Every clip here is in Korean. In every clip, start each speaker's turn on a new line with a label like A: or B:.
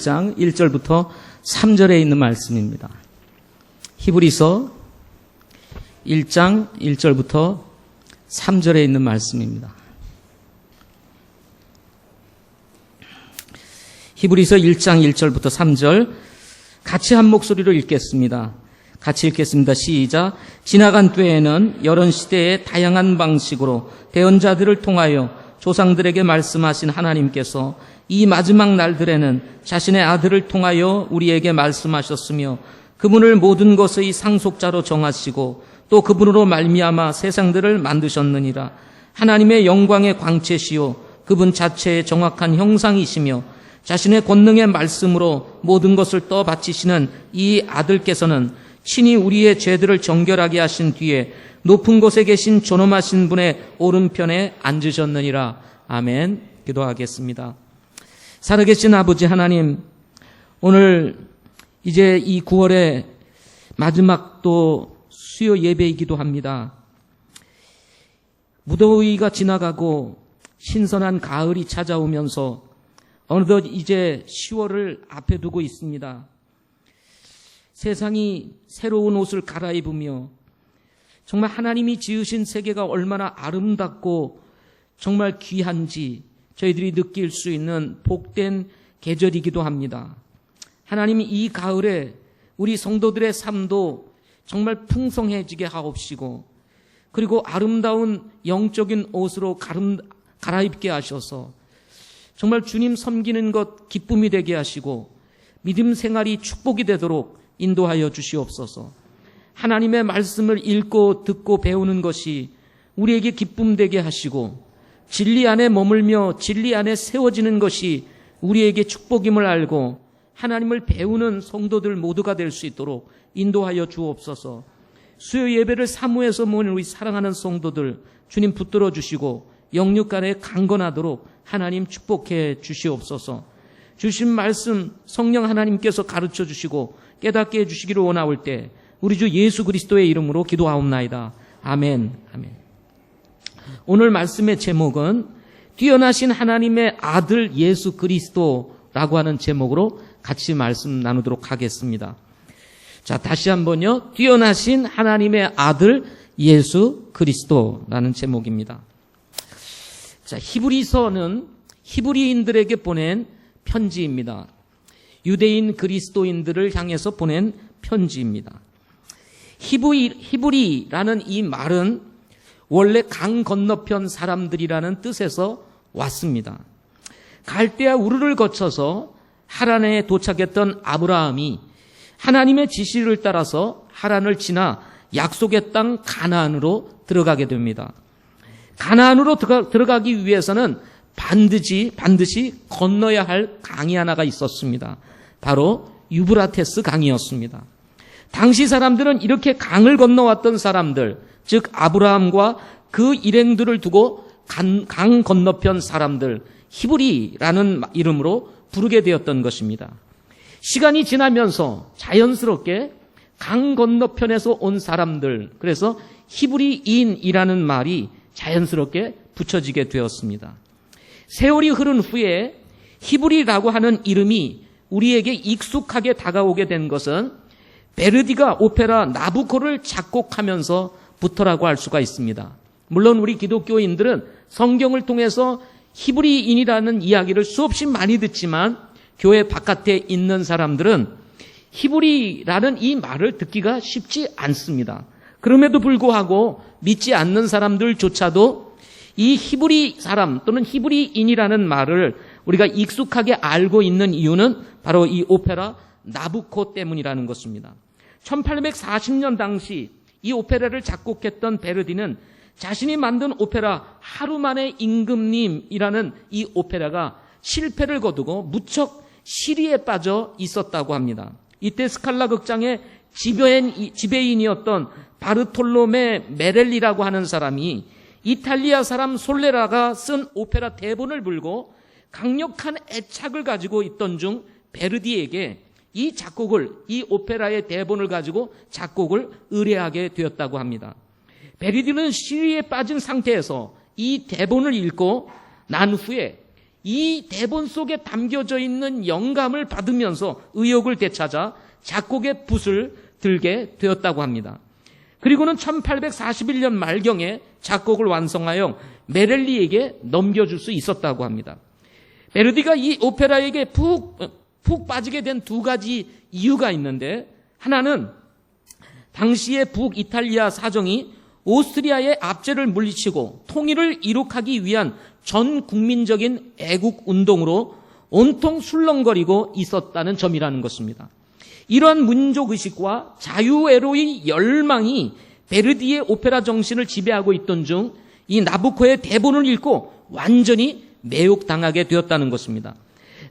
A: 1장 1절부터 3절에 있는 말씀입니다. 히브리서 1장 1절부터 3절에 있는 말씀입니다. 히브리서 1장 1절부터 3절 같이 한 목소리로 읽겠습니다. 같이 읽겠습니다. 시작. 지나간 때에는 여러 시대의 다양한 방식으로 대언자들을 통하여 조상들에게 말씀하신 하나님께서 이 마지막 날들에는 자신의 아들을 통하여 우리에게 말씀하셨으며 그분을 모든 것의 상속자로 정하시고 또 그분으로 말미암아 세상들을 만드셨느니라. 하나님의 영광의 광채시요 그분 자체의 정확한 형상이시며 자신의 권능의 말씀으로 모든 것을 떠받치시는 이 아들께서는 친히 우리의 죄들을 정결하게 하신 뒤에 높은 곳에 계신 존엄하신 분의 오른편에 앉으셨느니라. 아멘. 기도하겠습니다. 살아계신 아버지 하나님, 오늘 이제 이 9월의 마지막 또 수요 예배이기도 합니다. 무더위가 지나가고 신선한 가을이 찾아오면서 어느덧 이제 10월을 앞에 두고 있습니다. 세상이 새로운 옷을 갈아입으며 정말 하나님이 지으신 세계가 얼마나 아름답고 정말 귀한지 저희들이 느낄 수 있는 복된 계절이기도 합니다. 하나님이 이 가을에 우리 성도들의 삶도 정말 풍성해지게 하옵시고 그리고 아름다운 영적인 옷으로 갈아입게 하셔서 정말 주님 섬기는 것 기쁨이 되게 하시고 믿음 생활이 축복이 되도록 인도하여 주시옵소서. 하나님의 말씀을 읽고 듣고 배우는 것이 우리에게 기쁨 되게 하시고 진리 안에 머물며 진리 안에 세워지는 것이 우리에게 축복임을 알고 하나님을 배우는 성도들 모두가 될 수 있도록 인도하여 주옵소서. 수요 예배를 사모해서 모인 우리 사랑하는 성도들 주님 붙들어 주시고 영육간에 강건하도록 하나님 축복해 주시옵소서. 주신 말씀 성령 하나님께서 가르쳐 주시고 깨닫게 해주시기를 원하올 때 우리 주 예수 그리스도의 이름으로 기도하옵나이다. 아멘. 아멘. 오늘 말씀의 제목은 뛰어나신 하나님의 아들 예수 그리스도라고 하는 제목으로 같이 말씀 나누도록 하겠습니다. 자, 다시 한번요. 뛰어나신 하나님의 아들 예수 그리스도라는 제목입니다. 자, 히브리서는 히브리인들에게 보낸 편지입니다. 유대인 그리스도인들을 향해서 보낸 편지입니다. 히브리라는 이 말은 원래 강 건너편 사람들이라는 뜻에서 왔습니다. 갈대아 우르를 거쳐서 하란에 도착했던 아브라함이 하나님의 지시를 따라서 하란을 지나 약속의 땅 가나안으로 들어가게 됩니다. 가나안으로 들어가기 위해서는 반드시 건너야 할 강이 하나가 있었습니다. 바로 유브라테스 강이었습니다. 당시 사람들은 이렇게 강을 건너왔던 사람들, 즉 아브라함과 그 일행들을 두고 강 건너편 사람들, 히브리라는 이름으로 부르게 되었던 것입니다. 시간이 지나면서 자연스럽게 강 건너편에서 온 사람들, 그래서 히브리인이라는 말이 자연스럽게 붙여지게 되었습니다. 세월이 흐른 후에 히브리라고 하는 이름이 우리에게 익숙하게 다가오게 된 것은 베르디가 오페라 나부코를 작곡하면서부터라고 할 수가 있습니다. 물론 우리 기독교인들은 성경을 통해서 히브리인이라는 이야기를 수없이 많이 듣지만 교회 바깥에 있는 사람들은 히브리라는 이 말을 듣기가 쉽지 않습니다. 그럼에도 불구하고 믿지 않는 사람들조차도 이 히브리 사람 또는 히브리인이라는 말을 우리가 익숙하게 알고 있는 이유는 바로 이 오페라 나부코 때문이라는 것입니다. 1840년 당시 이 오페라를 작곡했던 베르디는 자신이 만든 오페라 하루만의 임금님이라는 이 오페라가 실패를 거두고 무척 시리에 빠져 있었다고 합니다. 이때 스칼라 극장의 지배인이었던 바르톨로메 메렐리라고 하는 사람이 이탈리아 사람 솔레라가 쓴 오페라 대본을 불고 강력한 애착을 가지고 있던 중 베르디에게 이 오페라의 대본을 가지고 작곡을 의뢰하게 되었다고 합니다. 베르디는 시리에 빠진 상태에서 이 대본을 읽고 난 후에 이 대본 속에 담겨져 있는 영감을 받으면서 의욕을 되찾아 작곡의 붓을 들게 되었다고 합니다. 그리고는 1841년 말경에 작곡을 완성하여 메렐리에게 넘겨줄 수 있었다고 합니다. 베르디가 이 오페라에게 푹 빠지게 된 두 가지 이유가 있는데, 하나는 당시의 북이탈리아 사정이 오스트리아의 압제를 물리치고 통일을 이룩하기 위한 전 국민적인 애국 운동으로 온통 술렁거리고 있었다는 점이라는 것입니다. 이러한 민족의식과 자유애로의 열망이 베르디의 오페라 정신을 지배하고 있던 중 이 나부코의 대본을 읽고 완전히 매혹당하게 되었다는 것입니다.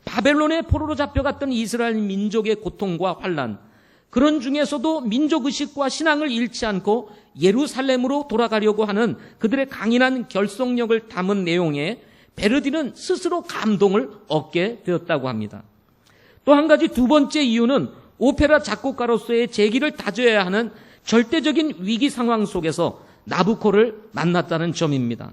A: 바벨론의 포로로 잡혀갔던 이스라엘 민족의 고통과 환난, 그런 중에서도 민족의식과 신앙을 잃지 않고 예루살렘으로 돌아가려고 하는 그들의 강인한 결속력을 담은 내용에 베르디는 스스로 감동을 얻게 되었다고 합니다. 또 한 가지, 두 번째 이유는 오페라 작곡가로서의 재기를 다져야 하는 절대적인 위기 상황 속에서 나부코를 만났다는 점입니다.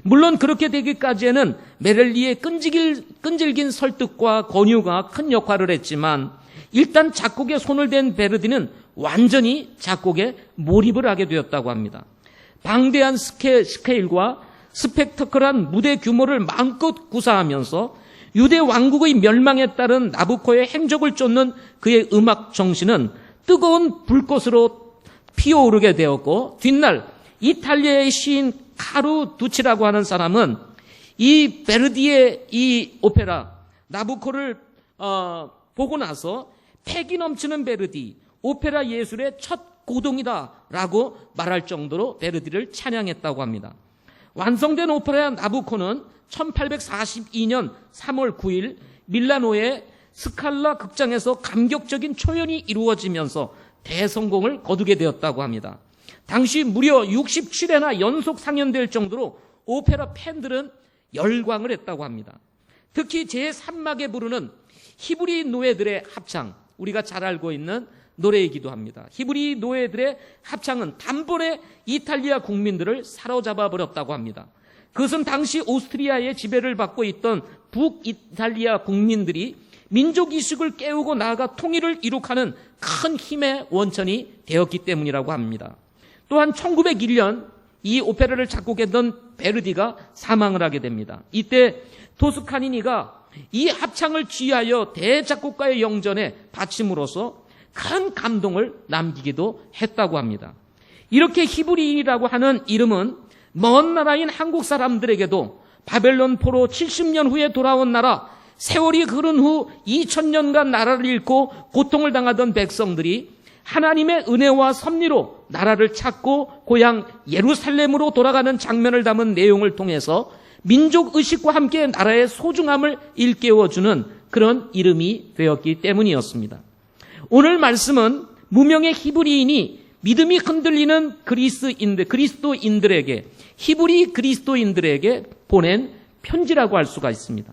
A: 물론 그렇게 되기까지에는 메렐리의 끈질긴 설득과 권유가 큰 역할을 했지만, 일단 작곡에 손을 댄 베르디는 완전히 작곡에 몰입을 하게 되었다고 합니다. 방대한 스케일과 스펙터클한 무대 규모를 마음껏 구사하면서 유대 왕국의 멸망에 따른 나부코의 행적을 쫓는 그의 음악 정신은 뜨거운 불꽃으로 피어오르게 되었고, 뒷날 이탈리아의 시인 카루 두치라고 하는 사람은 이 베르디의 이 오페라 나부코를 보고 나서 패기 넘치는 베르디, 오페라 예술의 첫 고동이다라고 말할 정도로 베르디를 찬양했다고 합니다. 완성된 오페라 나부코는 1842년 3월 9일 밀라노의 스칼라 극장에서 감격적인 초연이 이루어지면서 대성공을 거두게 되었다고 합니다. 당시 무려 67회나 연속 상연될 정도로 오페라 팬들은 열광을 했다고 합니다. 특히 제3막에 부르는 히브리 노예들의 합창, 우리가 잘 알고 있는 노래이기도 합니다. 히브리 노예들의 합창은 단번에 이탈리아 국민들을 사로잡아 버렸다고 합니다. 그것은 당시 오스트리아의 지배를 받고 있던 북이탈리아 국민들이 민족의식을 깨우고 나아가 통일을 이룩하는 큰 힘의 원천이 되었기 때문이라고 합니다. 또한 1901년 이 오페라를 작곡했던 베르디가 사망을 하게 됩니다. 이때 토스카니니가 이 합창을 취하여 대작곡가의 영전에 바침으로써 큰 감동을 남기기도 했다고 합니다. 이렇게 히브리인이라고 하는 이름은 먼 나라인 한국 사람들에게도 바벨론 포로 70년 후에 돌아온 나라, 세월이 흐른 후 2000년간 나라를 잃고 고통을 당하던 백성들이 하나님의 은혜와 섭리로 나라를 찾고 고향 예루살렘으로 돌아가는 장면을 담은 내용을 통해서 민족의식과 함께 나라의 소중함을 일깨워주는 그런 이름이 되었기 때문이었습니다. 오늘 말씀은 무명의 히브리인이 믿음이 흔들리는 그리스도인들에게, 히브리 그리스도인들에게 보낸 편지라고 할 수가 있습니다.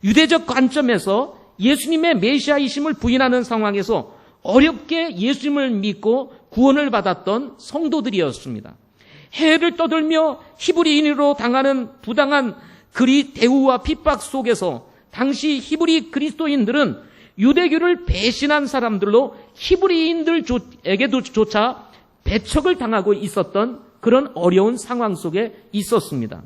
A: 유대적 관점에서 예수님의 메시아이심을 부인하는 상황에서 어렵게 예수님을 믿고 구원을 받았던 성도들이었습니다. 해를 떠들며 히브리인으로 당하는 부당한 대우와 핍박 속에서 당시 히브리 그리스도인들은 유대교를 배신한 사람들로 히브리인들에게도조차 배척을 당하고 있었던 그런 어려운 상황 속에 있었습니다.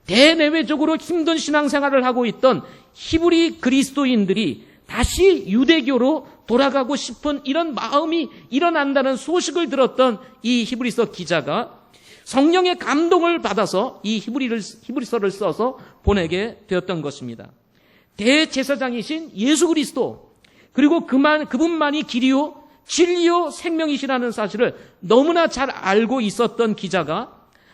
A: 대내외적으로 힘든 신앙생활을 하고 있던 히브리 그리스도인들이 다시 유대교로 돌아가고 싶은 이런 마음이 일어난다는 소식을 들었던 이 히브리서 기자가 성령의 감동을 받아서 이 히브리서를 써서 보내게 되었던 것입니다. 대제사장이신 예수 그리스도, 그리고 그분만이 길이요 진리요 생명이시라는 사실을 너무나 잘 알고 있었던 기자가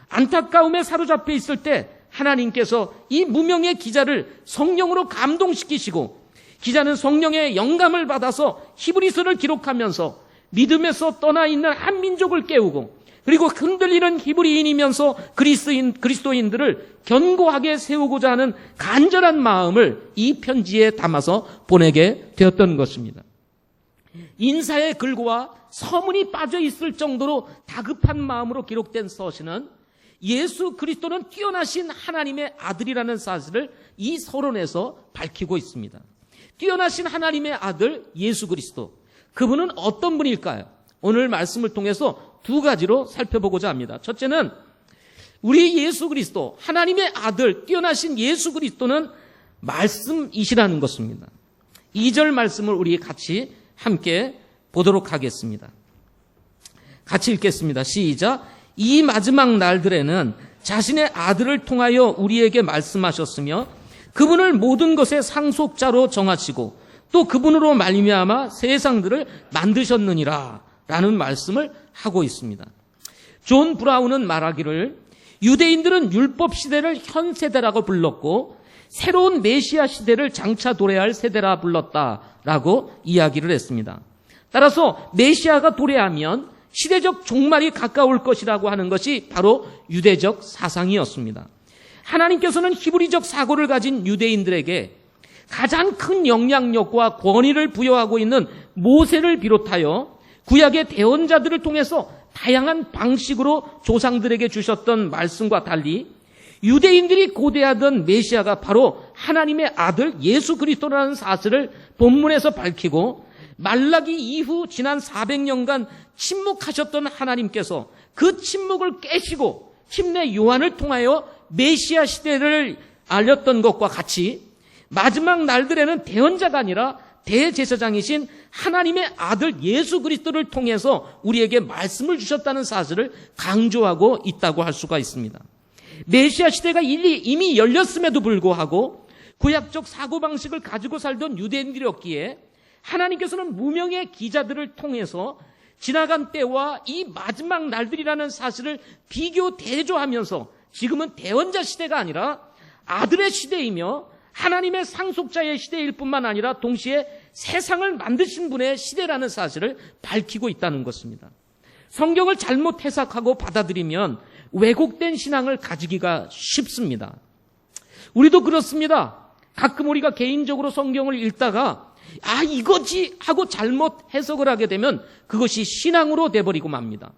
A: 안타까움에 사로잡혀 있을 때 하나님께서 이 무명의 기자를 성령으로 감동시키시고, 기자는 성령의 영감을 받아서 히브리서를 기록하면서 믿음에서 떠나 있는 한 민족을 깨우고, 그리고 흔들리는 히브리인이면서 그리스도인들을 견고하게 세우고자 하는 간절한 마음을 이 편지에 담아서 보내게 되었던 것입니다. 인사의 글과 서문이 빠져 있을 정도로 다급한 마음으로 기록된 서신은 예수 그리스도는 뛰어나신 하나님의 아들이라는 사실을 이 서론에서 밝히고 있습니다. 뛰어나신 하나님의 아들 예수 그리스도, 그분은 어떤 분일까요? 오늘 말씀을 통해서 두 가지로 살펴보고자 합니다. 첫째는 우리 예수 그리스도, 하나님의 아들 뛰어나신 예수 그리스도는 말씀이시라는 것입니다. 2절 말씀을 우리 같이 함께 보도록 하겠습니다. 같이 읽겠습니다. 시작. 이 마지막 날들에는 자신의 아들을 통하여 우리에게 말씀하셨으며 그분을 모든 것의 상속자로 정하시고 또 그분으로 말미암아 세상들을 만드셨느니라 라는 말씀을 하고 있습니다. 존 브라운은 말하기를 유대인들은 율법 시대를 현 세대라고 불렀고 새로운 메시아 시대를 장차 도래할 세대라 불렀다라고 이야기를 했습니다. 따라서 메시아가 도래하면 시대적 종말이 가까울 것이라고 하는 것이 바로 유대적 사상이었습니다. 하나님께서는 히브리적 사고를 가진 유대인들에게 가장 큰 영향력과 권위를 부여하고 있는 모세를 비롯하여 구약의 대언자들을 통해서 다양한 방식으로 조상들에게 주셨던 말씀과 달리 유대인들이 고대하던 메시아가 바로 하나님의 아들 예수 그리스도라는 사실을 본문에서 밝히고 말라기 이후 지난 400년간 침묵하셨던 하나님께서 그 침묵을 깨시고 침례 요한을 통하여 메시아 시대를 알렸던 것과 같이 마지막 날들에는 대언자가 아니라 대제사장이신 하나님의 아들 예수 그리스도를 통해서 우리에게 말씀을 주셨다는 사실을 강조하고 있다고 할 수가 있습니다. 메시아 시대가 이미 열렸음에도 불구하고 구약적 사고방식을 가지고 살던 유대인들이었기에 하나님께서는 무명의 기자들을 통해서 지나간 때와 이 마지막 날들이라는 사실을 비교 대조하면서 지금은 대언자 시대가 아니라 아들의 시대이며 하나님의 상속자의 시대일 뿐만 아니라 동시에 세상을 만드신 분의 시대라는 사실을 밝히고 있다는 것입니다. 성경을 잘못 해석하고 받아들이면 왜곡된 신앙을 가지기가 쉽습니다. 우리도 그렇습니다. 가끔 우리가 개인적으로 성경을 읽다가 이거지 하고 잘못 해석을 하게 되면 그것이 신앙으로 돼버리고 맙니다.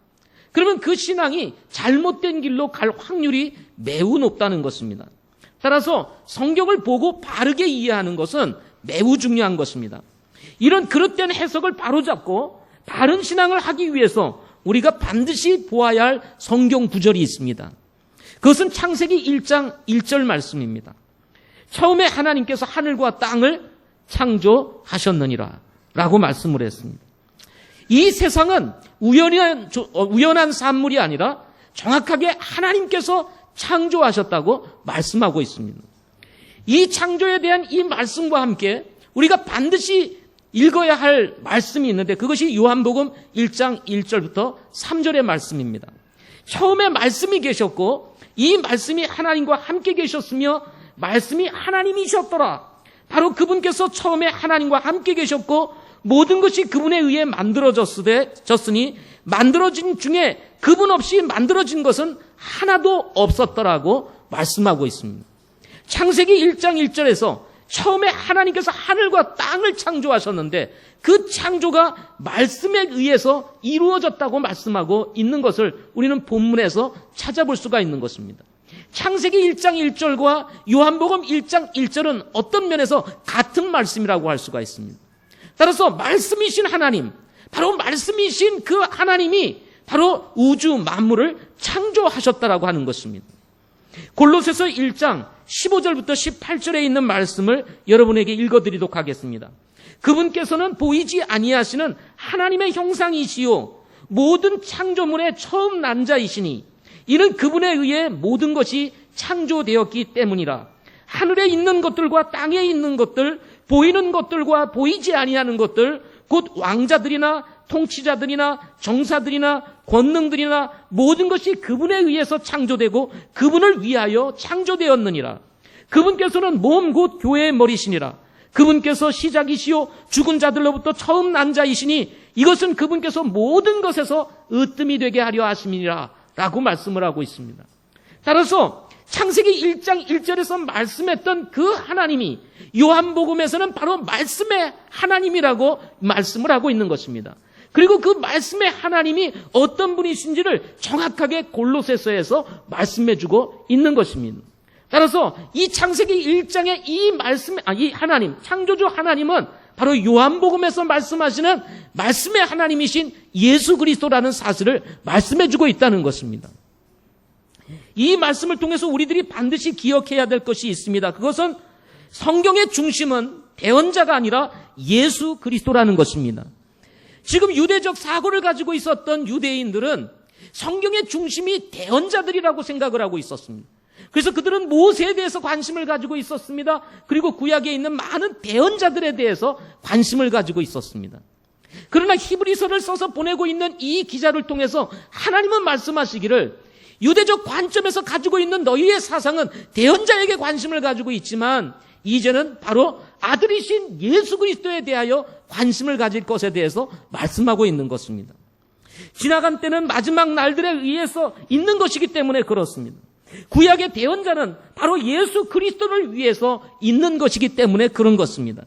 A: 그러면 그 신앙이 잘못된 길로 갈 확률이 매우 높다는 것입니다. 따라서 성경을 보고 바르게 이해하는 것은 매우 중요한 것입니다. 이런 그릇된 해석을 바로잡고 바른 신앙을 하기 위해서 우리가 반드시 보아야 할 성경 구절이 있습니다. 그것은 창세기 1장 1절 말씀입니다. 처음에 하나님께서 하늘과 땅을 창조하셨느니라 라고 말씀을 했습니다. 이 세상은 우연한 산물이 아니라 정확하게 하나님께서 창조하셨다고 말씀하고 있습니다. 이 창조에 대한 이 말씀과 함께 우리가 반드시 읽어야 할 말씀이 있는데 그것이 요한복음 1장 1절부터 3절의 말씀입니다. 처음에 말씀이 계셨고 이 말씀이 하나님과 함께 계셨으며 말씀이 하나님이셨더라. 바로 그분께서 처음에 하나님과 함께 계셨고 모든 것이 그분에 의해 만들어졌으니 만들어진 중에 그분 없이 만들어진 것은 하나도 없었더라고 말씀하고 있습니다. 창세기 1장 1절에서 처음에 하나님께서 하늘과 땅을 창조하셨는데 그 창조가 말씀에 의해서 이루어졌다고 말씀하고 있는 것을 우리는 본문에서 찾아볼 수가 있는 것입니다. 창세기 1장 1절과 요한복음 1장 1절은 어떤 면에서 같은 말씀이라고 할 수가 있습니다. 따라서 말씀이신 하나님, 바로 말씀이신 그 하나님이 바로 우주 만물을 창조하셨다라고 하는 것입니다. 골로새서 1장 15절부터 18절에 있는 말씀을 여러분에게 읽어드리도록 하겠습니다. 그분께서는 보이지 아니하시는 하나님의 형상이시요 모든 창조물의 처음 난 자이시니 이는 그분에 의해 모든 것이 창조되었기 때문이라. 하늘에 있는 것들과 땅에 있는 것들, 보이는 것들과 보이지 아니하는 것들, 곧 왕자들이나 통치자들이나 정사들이나 권능들이나 모든 것이 그분에 의해서 창조되고 그분을 위하여 창조되었느니라. 그분께서는 몸 곧 교회의 머리시니라. 그분께서 시작이시요 죽은 자들로부터 처음 난 자이시니 이것은 그분께서 모든 것에서 으뜸이 되게 하려 하심이니라 라고 말씀을 하고 있습니다. 따라서 창세기 1장 1절에서 말씀했던 그 하나님이 요한복음에서는 바로 말씀의 하나님이라고 말씀을 하고 있는 것입니다. 그리고 그 말씀의 하나님이 어떤 분이신지를 정확하게 골로새서에서 말씀해주고 있는 것입니다. 따라서 이 창세기 1장의 이 하나님, 창조주 하나님은 바로 요한복음에서 말씀하시는 말씀의 하나님이신 예수 그리스도라는 사실을 말씀해주고 있다는 것입니다. 이 말씀을 통해서 우리들이 반드시 기억해야 될 것이 있습니다. 그것은 성경의 중심은 대언자가 아니라 예수 그리스도라는 것입니다. 지금 유대적 사고를 가지고 있었던 유대인들은 성경의 중심이 대언자들이라고 생각을 하고 있었습니다. 그래서 그들은 모세에 대해서 관심을 가지고 있었습니다. 그리고 구약에 있는 많은 대언자들에 대해서 관심을 가지고 있었습니다. 그러나 히브리서를 써서 보내고 있는 이 기자를 통해서 하나님은 말씀하시기를 유대적 관점에서 가지고 있는 너희의 사상은 대언자에게 관심을 가지고 있지만 이제는 바로 아들이신 예수 그리스도에 대하여 관심을 가질 것에 대해서 말씀하고 있는 것입니다. 지나간 때는 마지막 날들에 의해서 있는 것이기 때문에 그렇습니다. 구약의 대언자는 바로 예수 그리스도를 위해서 있는 것이기 때문에 그런 것입니다.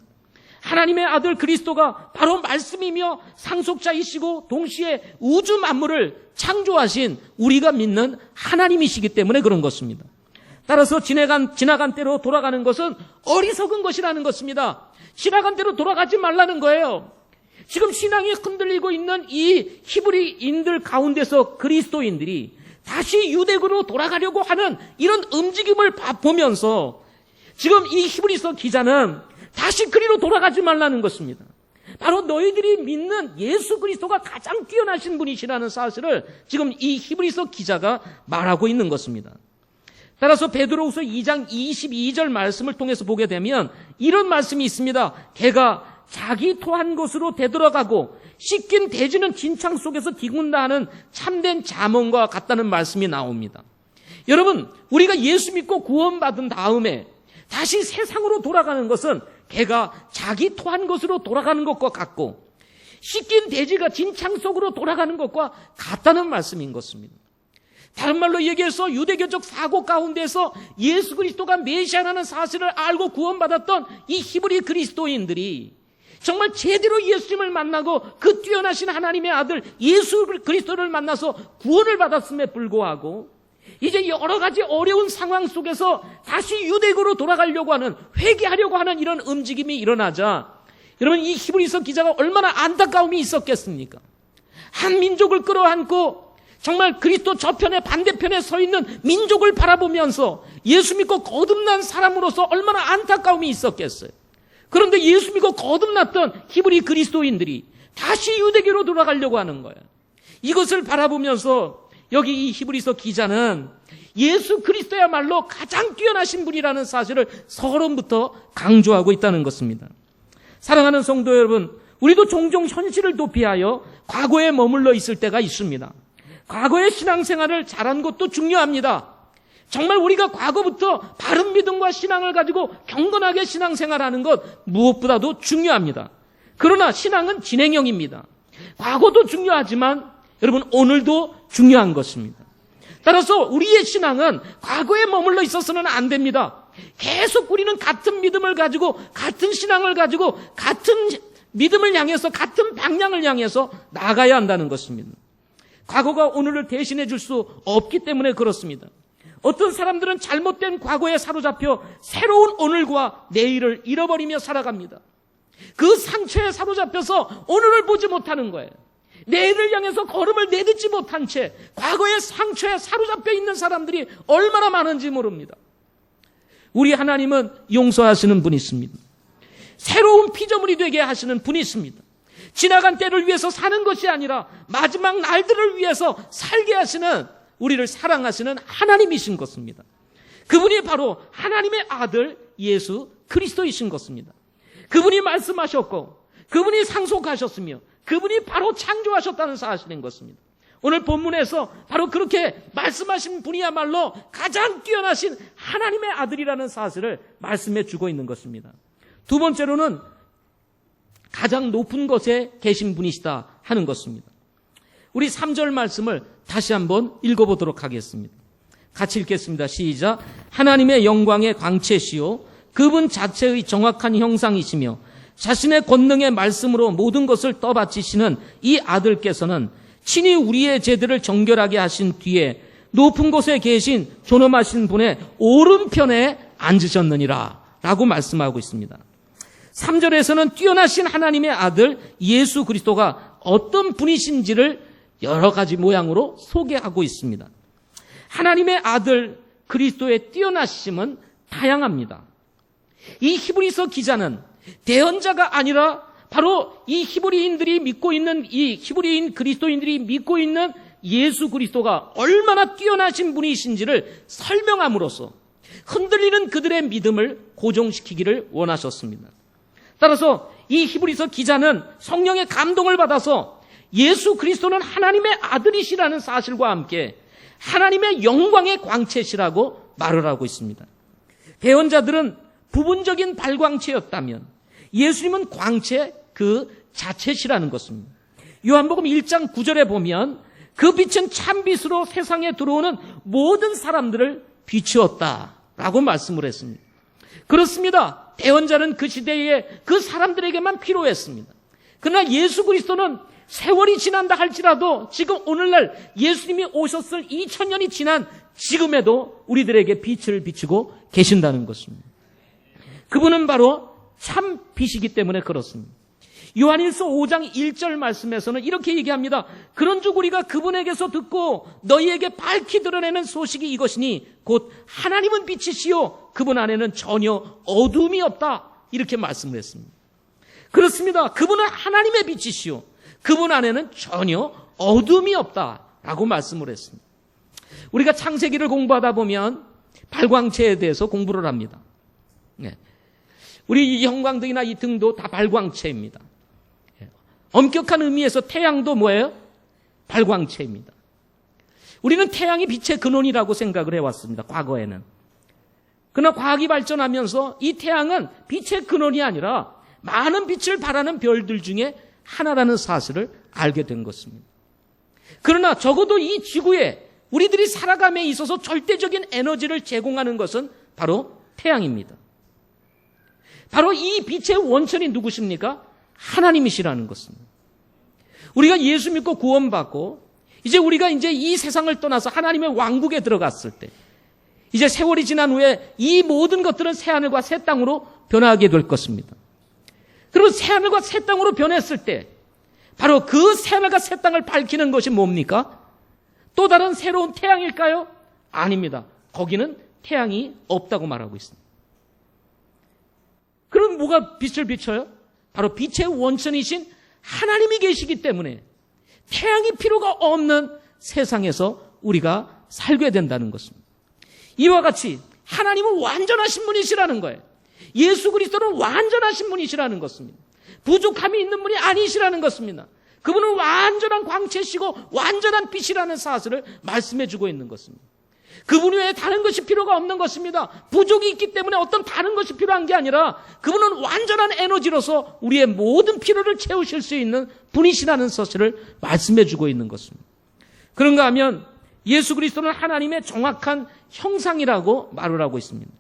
A: 하나님의 아들 그리스도가 바로 말씀이며 상속자이시고 동시에 우주 만물을 창조하신 우리가 믿는 하나님이시기 때문에 그런 것입니다. 따라서 지나간 때로 돌아가는 것은 어리석은 것이라는 것입니다. 지나간 때로 돌아가지 말라는 거예요. 지금 신앙이 흔들리고 있는 이 히브리인들 가운데서 그리스도인들이 다시 유대교로 돌아가려고 하는 이런 움직임을 보면서 지금 이 히브리서 기자는 다시 그리로 돌아가지 말라는 것입니다. 바로 너희들이 믿는 예수 그리스도가 가장 뛰어나신 분이시라는 사실을 지금 이 히브리서 기자가 말하고 있는 것입니다. 따라서 베드로후서 2장 22절 말씀을 통해서 보게 되면 이런 말씀이 있습니다. 개가 자기 토한 곳으로 되돌아가고 씻긴 돼지는 진창 속에서 디군다 하는 참된 잠언과 같다는 말씀이 나옵니다. 여러분, 우리가 예수 믿고 구원받은 다음에 다시 세상으로 돌아가는 것은 개가 자기 토한 곳으로 돌아가는 것과 같고 씻긴 돼지가 진창 속으로 돌아가는 것과 같다는 말씀인 것입니다. 다른 말로 얘기해서 유대교적 사고 가운데서 예수 그리스도가 메시아라는 사실을 알고 구원받았던 이 히브리 그리스도인들이 정말 제대로 예수님을 만나고 그 뛰어나신 하나님의 아들 예수 그리스도를 만나서 구원을 받았음에 불구하고 이제 여러 가지 어려운 상황 속에서 다시 유대교로 돌아가려고 하는, 회개하려고 하는 이런 움직임이 일어나자 여러분, 이 히브리서 기자가 얼마나 안타까움이 있었겠습니까? 한 민족을 끌어안고 정말 그리스도 저편에 반대편에 서 있는 민족을 바라보면서 예수 믿고 거듭난 사람으로서 얼마나 안타까움이 있었겠어요. 그런데 예수 믿고 거듭났던 히브리 그리스도인들이 다시 유대교로 돌아가려고 하는 거예요. 이것을 바라보면서 여기 이 히브리서 기자는 예수 그리스도야말로 가장 뛰어나신 분이라는 사실을 서론부터 강조하고 있다는 것입니다. 사랑하는 성도 여러분, 우리도 종종 현실을 도피하여 과거에 머물러 있을 때가 있습니다. 과거의 신앙생활을 잘한 것도 중요합니다. 정말 우리가 과거부터 바른 믿음과 신앙을 가지고 경건하게 신앙생활하는 것 무엇보다도 중요합니다. 그러나 신앙은 진행형입니다. 과거도 중요하지만 여러분, 오늘도 중요한 것입니다. 따라서 우리의 신앙은 과거에 머물러 있어서는 안 됩니다. 계속 우리는 같은 믿음을 가지고 같은 신앙을 가지고 같은 믿음을 향해서 같은 방향을 향해서 나아가야 한다는 것입니다. 과거가 오늘을 대신해 줄 수 없기 때문에 그렇습니다. 어떤 사람들은 잘못된 과거에 사로잡혀 새로운 오늘과 내일을 잃어버리며 살아갑니다. 그 상처에 사로잡혀서 오늘을 보지 못하는 거예요. 내일을 향해서 걸음을 내딛지 못한 채 과거의 상처에 사로잡혀 있는 사람들이 얼마나 많은지 모릅니다. 우리 하나님은 용서하시는 분이 있습니다. 새로운 피조물이 되게 하시는 분이 있습니다. 지나간 때를 위해서 사는 것이 아니라 마지막 날들을 위해서 살게 하시는, 우리를 사랑하시는 하나님이신 것입니다. 그분이 바로 하나님의 아들 예수 그리스도이신 것입니다. 그분이 말씀하셨고 그분이 상속하셨으며 그분이 바로 창조하셨다는 사실인 것입니다. 오늘 본문에서 바로 그렇게 말씀하신 분이야말로 가장 뛰어나신 하나님의 아들이라는 사실을 말씀해 주고 있는 것입니다. 두 번째로는 가장 높은 곳에 계신 분이시다 하는 것입니다. 우리 3절 말씀을 다시 한번 읽어보도록 하겠습니다. 같이 읽겠습니다. 시작. 하나님의 영광의 광채시요 그분 자체의 정확한 형상이시며 자신의 권능의 말씀으로 모든 것을 떠받치시는 이 아들께서는 친히 우리의 죄들을 정결하게 하신 뒤에 높은 곳에 계신 존엄하신 분의 오른편에 앉으셨느니라 라고 말씀하고 있습니다. 3절에서는 뛰어나신 하나님의 아들 예수 그리스도가 어떤 분이신지를 여러 가지 모양으로 소개하고 있습니다. 하나님의 아들 그리스도의 뛰어나심은 다양합니다. 이 히브리서 기자는 대언자가 아니라 바로 이 히브리인들이 믿고 있는 이 히브리인 그리스도인들이 믿고 있는 예수 그리스도가 얼마나 뛰어나신 분이신지를 설명함으로써 흔들리는 그들의 믿음을 고정시키기를 원하셨습니다. 따라서 이 히브리서 기자는 성령의 감동을 받아서 예수 그리스도는 하나님의 아들이시라는 사실과 함께 하나님의 영광의 광채시라고 말을 하고 있습니다. 대언자들은 부분적인 발광체였다면 예수님은 광채 그 자체시라는 것입니다. 요한복음 1장 9절에 보면 그 빛은 참빛으로 세상에 들어오는 모든 사람들을 비추었다라고 말씀을 했습니다. 그렇습니다. 대언자는 그 시대에 그 사람들에게만 필요했습니다. 그러나 예수 그리스도는 세월이 지난다 할지라도 지금 오늘날 예수님이 오셨을 2000년이 지난 지금에도 우리들에게 빛을 비추고 계신다는 것입니다. 그분은 바로 참 빛이기 때문에 그렇습니다. 요한일서 5장 1절 말씀에서는 이렇게 얘기합니다. 그런즉 우리가 그분에게서 듣고 너희에게 밝히 드러내는 소식이 이것이니 곧 하나님은 빛이시요 그분 안에는 전혀 어둠이 없다. 이렇게 말씀을 했습니다. 그렇습니다. 그분은 하나님의 빛이시요 그분 안에는 전혀 어둠이 없다라고 말씀을 했습니다. 우리가 창세기를 공부하다 보면 발광체에 대해서 공부를 합니다. 우리 이 형광등이나 이 등도 다 발광체입니다. 엄격한 의미에서 태양도 뭐예요? 발광체입니다. 우리는 태양이 빛의 근원이라고 생각을 해왔습니다. 과거에는. 그러나 과학이 발전하면서 이 태양은 빛의 근원이 아니라 많은 빛을 발하는 별들 중에 하나라는 사실을 알게 된 것입니다. 그러나 적어도 이 지구에 우리들이 살아감에 있어서 절대적인 에너지를 제공하는 것은 바로 태양입니다. 바로 이 빛의 원천이 누구십니까? 하나님이시라는 것입니다. 우리가 예수 믿고 구원받고 이제 우리가 이 세상을 떠나서 하나님의 왕국에 들어갔을 때 이제 세월이 지난 후에 이 모든 것들은 새하늘과 새 땅으로 변화하게 될 것입니다. 그리고 새하늘과 새 땅으로 변했을 때 바로 그 새하늘과 새 땅을 밝히는 것이 뭡니까? 또 다른 새로운 태양일까요? 아닙니다. 거기는 태양이 없다고 말하고 있습니다. 그럼 뭐가 빛을 비춰요? 바로 빛의 원천이신 하나님이 계시기 때문에 태양이 필요가 없는 세상에서 우리가 살게 된다는 것입니다. 이와 같이 하나님은 완전하신 분이시라는 거예요. 예수 그리스도는 완전하신 분이시라는 것입니다. 부족함이 있는 분이 아니시라는 것입니다. 그분은 완전한 광채시고 완전한 빛이라는 사실을 말씀해 주고 있는 것입니다. 그분 외에 다른 것이 필요가 없는 것입니다. 부족이 있기 때문에 어떤 다른 것이 필요한 게 아니라 그분은 완전한 에너지로서 우리의 모든 필요를 채우실 수 있는 분이시라는 사실을 말씀해 주고 있는 것입니다. 그런가 하면 예수 그리스도는 하나님의 정확한 형상이라고 말을 하고 있습니다.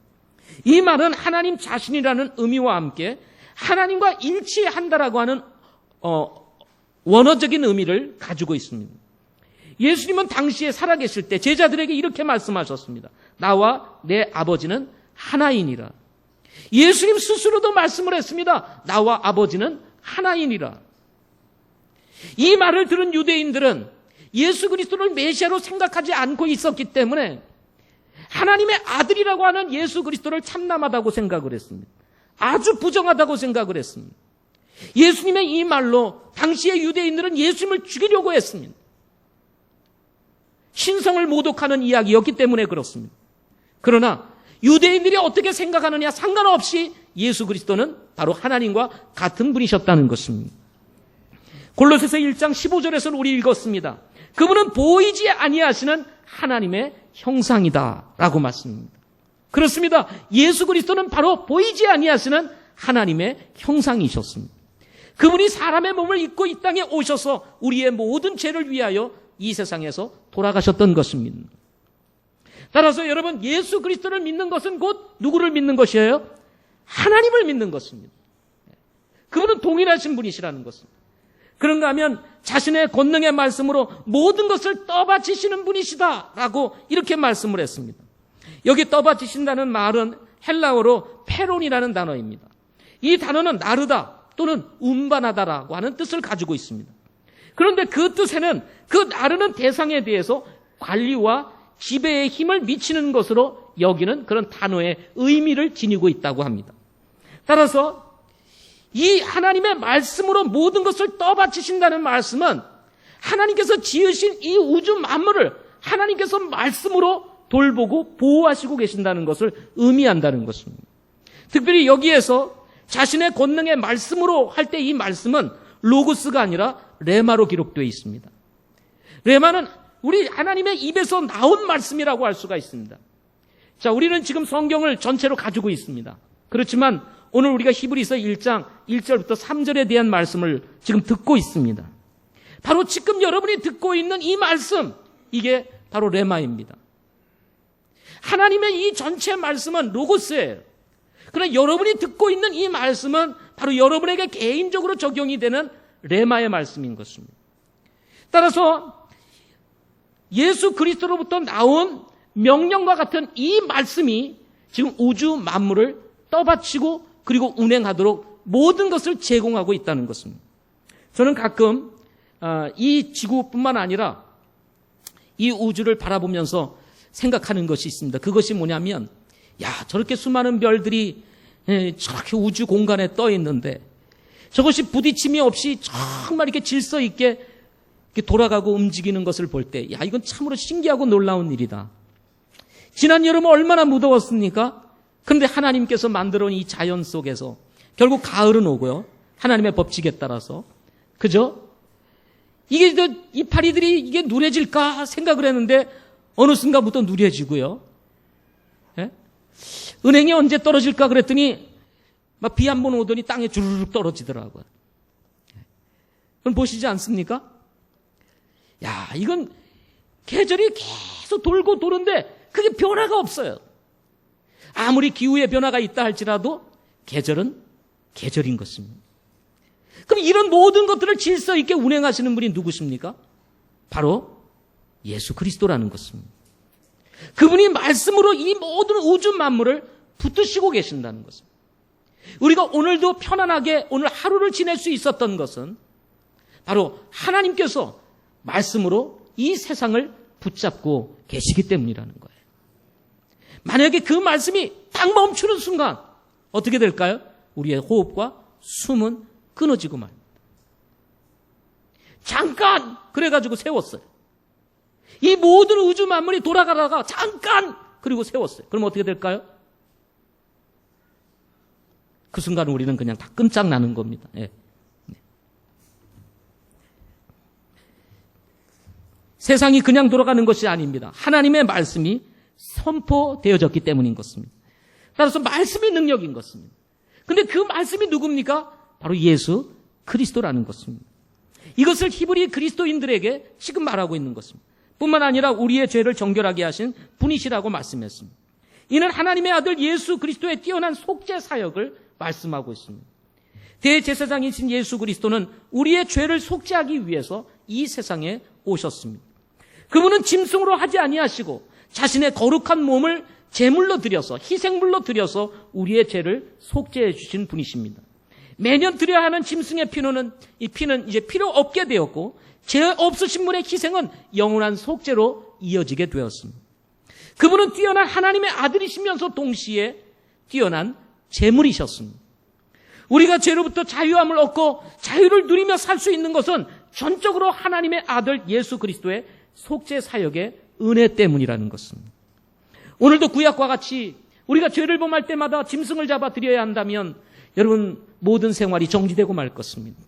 A: 이 말은 하나님 자신이라는 의미와 함께 하나님과 일치한다라고 하는 원어적인 의미를 가지고 있습니다. 예수님은 당시에 살아계실 때 제자들에게 이렇게 말씀하셨습니다. 나와 내 아버지는 하나이니라. 예수님 스스로도 말씀을 했습니다. 나와 아버지는 하나이니라. 이 말을 들은 유대인들은 예수 그리스도를 메시아로 생각하지 않고 있었기 때문에 하나님의 아들이라고 하는 예수 그리스도를 참남하다고 생각을 했습니다. 아주 부정하다고 생각을 했습니다. 예수님의 이 말로 당시의 유대인들은 예수님을 죽이려고 했습니다. 신성을 모독하는 이야기였기 때문에 그렇습니다. 그러나 유대인들이 어떻게 생각하느냐 상관없이 예수 그리스도는 바로 하나님과 같은 분이셨다는 것입니다. 골로새서 1장 15절에서는 우리 읽었습니다. 그분은 보이지 아니하시는 하나님의 형상이다라고 말씀입니다. 그렇습니다. 예수 그리스도는 바로 보이지 아니하시는 하나님의 형상이셨습니다. 그분이 사람의 몸을 입고 이 땅에 오셔서 우리의 모든 죄를 위하여 이 세상에서 돌아가셨던 것입니다. 따라서 여러분 예수 그리스도를 믿는 것은 곧 누구를 믿는 것이에요? 하나님을 믿는 것입니다. 그분은 동일하신 분이시라는 것입니다. 그런가 하면 자신의 권능의 말씀으로 모든 것을 떠받치시는 분이시다라고 이렇게 말씀을 했습니다. 여기 떠받치신다는 말은 헬라어로 페론이라는 단어입니다. 이 단어는 나르다 또는 운반하다라고 하는 뜻을 가지고 있습니다. 그런데 그 뜻에는 그 나르는 대상에 대해서 관리와 지배의 힘을 미치는 것으로 여기는 그런 단어의 의미를 지니고 있다고 합니다. 따라서 이 하나님의 말씀으로 모든 것을 떠받치신다는 말씀은 하나님께서 지으신 이 우주 만물을 하나님께서 말씀으로 돌보고 보호하시고 계신다는 것을 의미한다는 것입니다. 특별히 여기에서 자신의 권능의 말씀으로 할 때 이 말씀은 로고스가 아니라 레마로 기록되어 있습니다. 레마는 우리 하나님의 입에서 나온 말씀이라고 할 수가 있습니다. 자, 우리는 지금 성경을 전체로 가지고 있습니다. 그렇지만 오늘 우리가 히브리서 1장 1절부터 3절에 대한 말씀을 지금 듣고 있습니다. 바로 지금 여러분이 듣고 있는 이 말씀, 이게 바로 레마입니다. 하나님의 이 전체 말씀은 로고스예요. 그러나 여러분이 듣고 있는 이 말씀은 바로 여러분에게 개인적으로 적용이 되는 레마의 말씀인 것입니다. 따라서 예수 그리스도로부터 나온 명령과 같은 이 말씀이 지금 우주 만물을 떠받치고 그리고 운행하도록 모든 것을 제공하고 있다는 것입니다. 저는 가끔 이 지구뿐만 아니라 이 우주를 바라보면서 생각하는 것이 있습니다. 그것이 뭐냐면, 야, 저렇게 수많은 별들이 저렇게 우주 공간에 떠 있는데 저것이 부딪힘이 없이 정말 이렇게 질서 있게 돌아가고 움직이는 것을 볼 때, 야, 이건 참으로 신기하고 놀라운 일이다. 지난 여름 얼마나 무더웠습니까? 그런데 하나님께서 만들어 놓은 이 자연 속에서 결국 가을은 오고요. 하나님의 법칙에 따라서. 그죠? 이게 이파리들이 이게 누래질까 생각을 했는데 어느 순간부터 누래지고요. 예? 은행이 언제 떨어질까 그랬더니 막 비 한 번 오더니 땅에 주르륵 떨어지더라고요. 그럼 보시지 않습니까? 야, 이건 계절이 계속 돌고 도는데 그게 변화가 없어요. 아무리 기후의 변화가 있다 할지라도 계절은 계절인 것입니다. 그럼 이런 모든 것들을 질서 있게 운행하시는 분이 누구십니까? 바로 예수 그리스도라는 것입니다. 그분이 말씀으로 이 모든 우주 만물을 붙드시고 계신다는 것입니다. 우리가 오늘도 편안하게 오늘 하루를 지낼 수 있었던 것은 바로 하나님께서 말씀으로 이 세상을 붙잡고 계시기 때문이라는 거예요. 만약에 그 말씀이 딱 멈추는 순간 어떻게 될까요? 우리의 호흡과 숨은 끊어지고 말입니다. 잠깐 그래가지고 세웠어요. 이 모든 우주 만물이 돌아가다가 잠깐 그리고 세웠어요. 그럼 어떻게 될까요? 그 순간 우리는 그냥 다 끔짝나는 겁니다. 예. 세상이 그냥 돌아가는 것이 아닙니다. 하나님의 말씀이 선포되어졌기 때문인 것입니다. 따라서 말씀이 능력인 것입니다. 근데 그 말씀이 누굽니까? 바로 예수 그리스도라는 것입니다. 이것을 히브리 그리스도인들에게 지금 말하고 있는 것입니다. 뿐만 아니라 우리의 죄를 정결하게 하신 분이시라고 말씀했습니다. 이는 하나님의 아들 예수 그리스도의 뛰어난 속죄 사역을 말씀하고 있습니다. 대제사장이신 예수 그리스도는 우리의 죄를 속죄하기 위해서 이 세상에 오셨습니다. 그분은 짐승으로 하지 아니하시고 자신의 거룩한 몸을 제물로 드려서 희생물로 드려서 우리의 죄를 속죄해 주신 분이십니다. 매년 드려야 하는 짐승의 이 피는 이제 필요 없게 되었고 죄 없으신 분의 희생은 영원한 속죄로 이어지게 되었습니다. 그분은 뛰어난 하나님의 아들이시면서 동시에 뛰어난 제물이셨습니다. 우리가 죄로부터 자유함을 얻고 자유를 누리며 살 수 있는 것은 전적으로 하나님의 아들 예수 그리스도의 속죄 사역의 은혜 때문이라는 것입니다. 오늘도 구약과 같이 우리가 죄를 범할 때마다 짐승을 잡아 드려야 한다면 여러분 모든 생활이 정지되고 말 것입니다.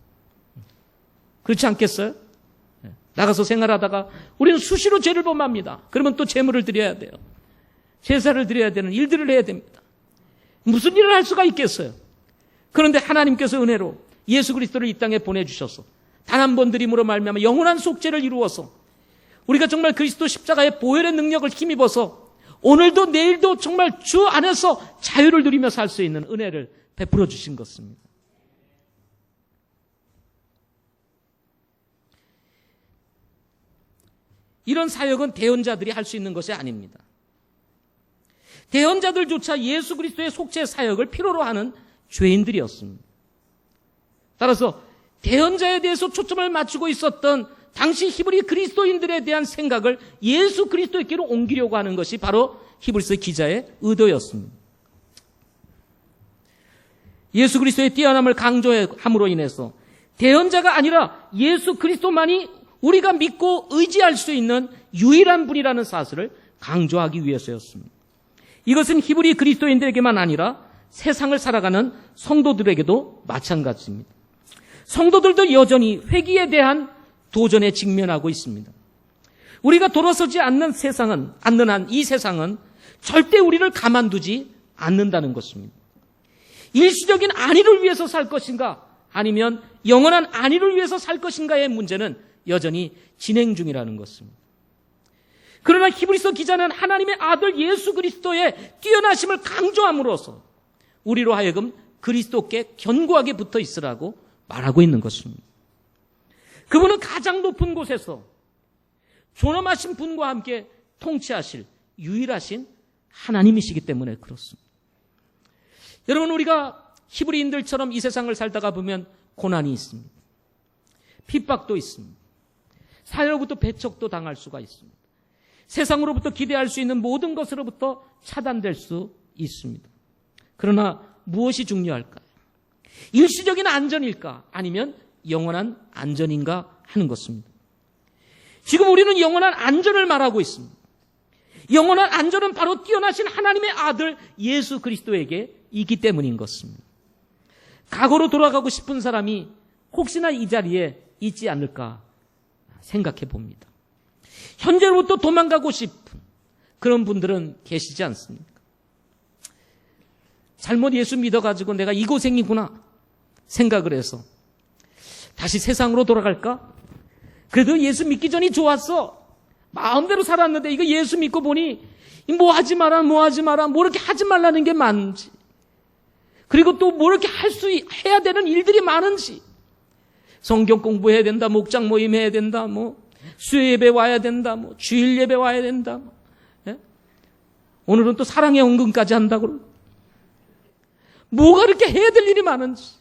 A: 그렇지 않겠어요? 나가서 생활하다가 우리는 수시로 죄를 범합니다. 그러면 또 제물을 드려야 돼요. 제사를 드려야 되는 일들을 해야 됩니다. 무슨 일을 할 수가 있겠어요? 그런데 하나님께서 은혜로 예수 그리스도를 이 땅에 보내주셔서 단 한 번 드림으로 말미암아 영원한 속죄를 이루어서 우리가 정말 그리스도 십자가의 보혈의 능력을 힘입어서 오늘도 내일도 정말 주 안에서 자유를 누리며 살 수 있는 은혜를 베풀어 주신 것입니다. 이런 사역은 대언자들이 할 수 있는 것이 아닙니다. 대언자들조차 예수 그리스도의 속죄 사역을 필요로 하는 죄인들이었습니다. 따라서 대언자에 대해서 초점을 맞추고 있었던 당시 히브리 그리스도인들에 대한 생각을 예수 그리스도께로 옮기려고 하는 것이 바로 히브리서 기자의 의도였습니다. 예수 그리스도의 뛰어남을 강조함으로 인해서 대언자가 아니라 예수 그리스도만이 우리가 믿고 의지할 수 있는 유일한 분이라는 사실을 강조하기 위해서였습니다. 이것은 히브리 그리스도인들에게만 아니라 세상을 살아가는 성도들에게도 마찬가지입니다. 성도들도 여전히 회개에 대한 도전에 직면하고 있습니다. 우리가 돌아서지 않는 한 이 세상은 절대 우리를 가만두지 않는다는 것입니다. 일시적인 안위를 위해서 살 것인가 아니면 영원한 안위를 위해서 살 것인가의 문제는 여전히 진행 중이라는 것입니다. 그러나 히브리서 기자는 하나님의 아들 예수 그리스도의 뛰어나심을 강조함으로써 우리로 하여금 그리스도께 견고하게 붙어 있으라고 말하고 있는 것입니다. 그분은 가장 높은 곳에서 존엄하신 분과 함께 통치하실 유일하신 하나님이시기 때문에 그렇습니다. 여러분, 우리가 히브리인들처럼 이 세상을 살다가 보면 고난이 있습니다. 핍박도 있습니다. 사회로부터 배척도 당할 수가 있습니다. 세상으로부터 기대할 수 있는 모든 것으로부터 차단될 수 있습니다. 그러나 무엇이 중요할까요? 일시적인 안전일까? 아니면 영원한 안전인가 하는 것입니다. 지금 우리는 영원한 안전을 말하고 있습니다. 영원한 안전은 바로 뛰어나신 하나님의 아들 예수 그리스도에게 있기 때문인 것입니다. 과거로 돌아가고 싶은 사람이 혹시나 이 자리에 있지 않을까 생각해 봅니다. 현재로부터 도망가고 싶은 그런 분들은 계시지 않습니까? 잘못 예수 믿어가지고 내가 이 고생이구나 생각을 해서 다시 세상으로 돌아갈까? 그래도 예수 믿기 전이 좋았어. 마음대로 살았는데 이거 예수 믿고 보니 뭐 하지 마라 뭐 이렇게 하지 말라는 게 많은지, 그리고 또 뭐 이렇게 해야 되는 일들이 많은지, 성경 공부해야 된다, 목장 모임 해야 된다, 뭐 수요 예배 와야 된다, 뭐 주일 예배 와야 된다, 예? 오늘은 또 사랑의 헌금까지 한다고. 뭐가 이렇게 해야 될 일이 많은지.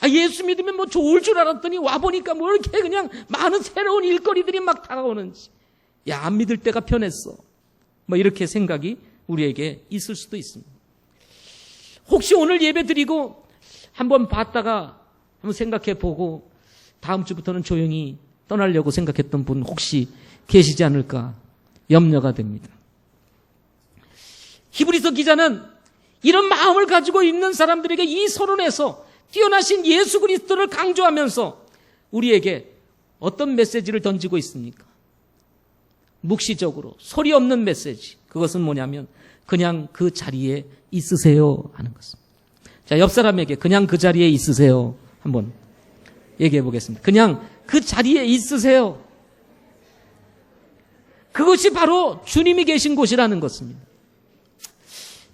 A: 예수 믿으면 뭐 좋을 줄 알았더니 와보니까 뭐 이렇게 그냥 많은 새로운 일거리들이 막 다가오는지. 야, 안 믿을 때가 편했어. 뭐 이렇게 생각이 우리에게 있을 수도 있습니다. 혹시 오늘 예배 드리고 한번 봤다가 한번 생각해 보고 다음 주부터는 조용히 떠나려고 생각했던 분 혹시 계시지 않을까 염려가 됩니다. 히브리서 기자는 이런 마음을 가지고 있는 사람들에게 이 서론에서 뛰어나신 예수 그리스도를 강조하면서 우리에게 어떤 메시지를 던지고 있습니까? 묵시적으로 소리 없는 메시지. 그것은 뭐냐면 그냥 그 자리에 있으세요 하는 것입니다. 자, 옆 사람에게 그냥 그 자리에 있으세요 한번 얘기해 보겠습니다. 그냥 그 자리에 있으세요. 그것이 바로 주님이 계신 곳이라는 것입니다.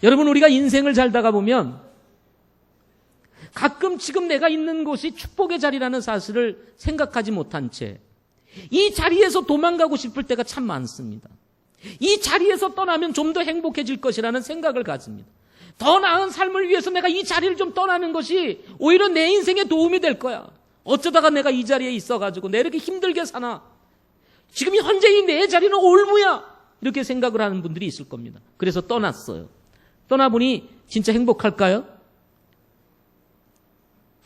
A: 여러분, 우리가 인생을 살다가 보면 가끔 지금 내가 있는 곳이 축복의 자리라는 사실을 생각하지 못한 채 이 자리에서 도망가고 싶을 때가 참 많습니다. 이 자리에서 떠나면 좀 더 행복해질 것이라는 생각을 가집니다. 더 나은 삶을 위해서 내가 이 자리를 좀 떠나는 것이 오히려 내 인생에 도움이 될 거야. 어쩌다가 내가 이 자리에 있어가지고 내 이렇게 힘들게 사나. 지금 현재의 내 자리는 올무야. 이렇게 생각을 하는 분들이 있을 겁니다. 그래서 떠났어요. 떠나보니 진짜 행복할까요?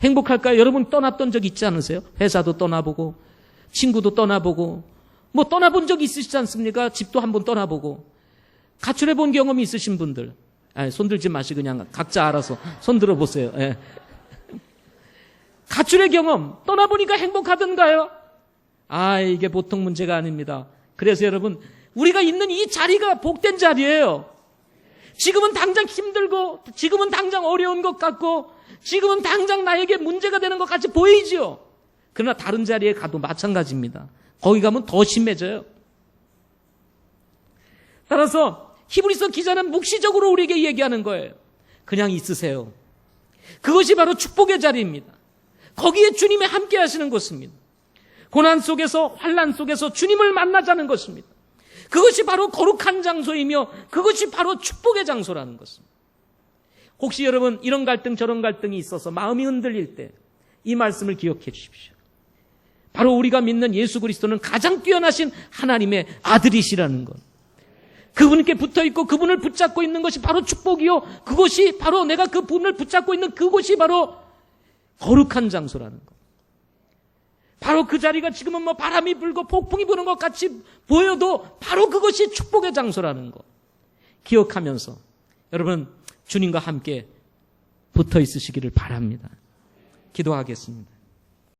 A: 행복할까요? 여러분 떠났던 적 있지 않으세요? 회사도 떠나보고 친구도 떠나보고 뭐 떠나본 적 있으시지 않습니까? 집도 한번 떠나보고 가출해본 경험이 있으신 분들 손 들지 마시고 그냥 각자 알아서 손 들어보세요. 예. 가출의 경험 떠나보니까 행복하던가요? 이게 보통 문제가 아닙니다. 그래서 여러분, 우리가 있는 이 자리가 복된 자리예요. 지금은 당장 힘들고 지금은 당장 어려운 것 같고 지금은 당장 나에게 문제가 되는 것 같이 보이지요. 그러나 다른 자리에 가도 마찬가지입니다. 거기 가면 더 심해져요. 따라서 히브리서 기자는 묵시적으로 우리에게 얘기하는 거예요. 그냥 있으세요. 그것이 바로 축복의 자리입니다. 거기에 주님이 함께 하시는 곳입니다. 고난 속에서, 환난 속에서 주님을 만나자는 것입니다. 그것이 바로 거룩한 장소이며 그것이 바로 축복의 장소라는 것입니다. 혹시 여러분 이런 갈등 저런 갈등이 있어서 마음이 흔들릴 때 이 말씀을 기억해 주십시오. 바로 우리가 믿는 예수 그리스도는 가장 뛰어나신 하나님의 아들이시라는 것. 그분께 붙어있고 그분을 붙잡고 있는 것이 바로 축복이요. 그것이 바로 내가 그 분을 붙잡고 있는 그곳이 바로 거룩한 장소라는 것. 바로 그 자리가 지금은 뭐 바람이 불고 폭풍이 부는 것 같이 보여도 바로 그것이 축복의 장소라는 것. 기억하면서 여러분 주님과 함께 붙어 있으시기를 바랍니다. 기도하겠습니다.